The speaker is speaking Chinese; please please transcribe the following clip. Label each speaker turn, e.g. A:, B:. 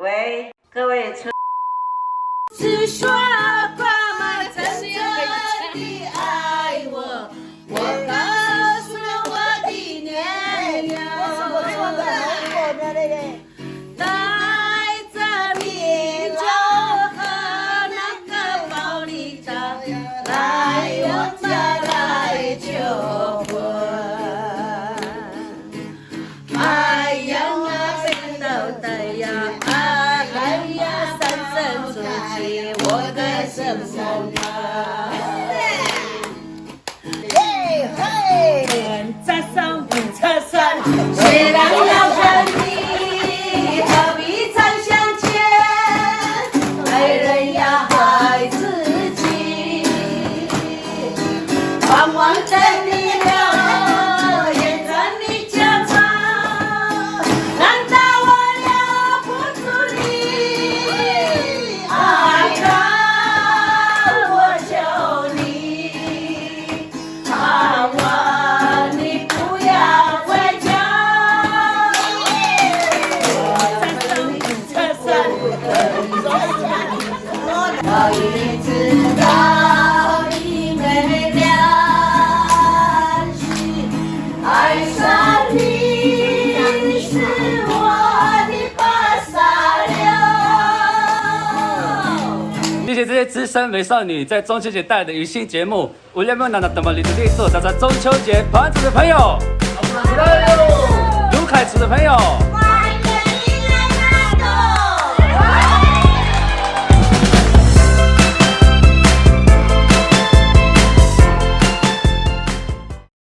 A: 喂，各位车。
B: 是说爸妈真的爱我，我告诉了我的娘娘，带着米酒和那个保利茶来我家来求婚。哎呀啊，真的的呀，哎呀，三生竹起我的什么啊？嘿嘿，插上不插上，虽然要分离，何必常相见？爱人要爱自己，往往等你了，也在你家常。难道我留不住你？爱人，我求你，盼望你不要回家。我已知道你没良心，爱上你是我的把杀了。
C: 谢谢这些资深美少女在中秋节带来的娱新节目。无论没有拿到怎么你的力度，大家中秋节团组的朋友，卢凯楚的朋友。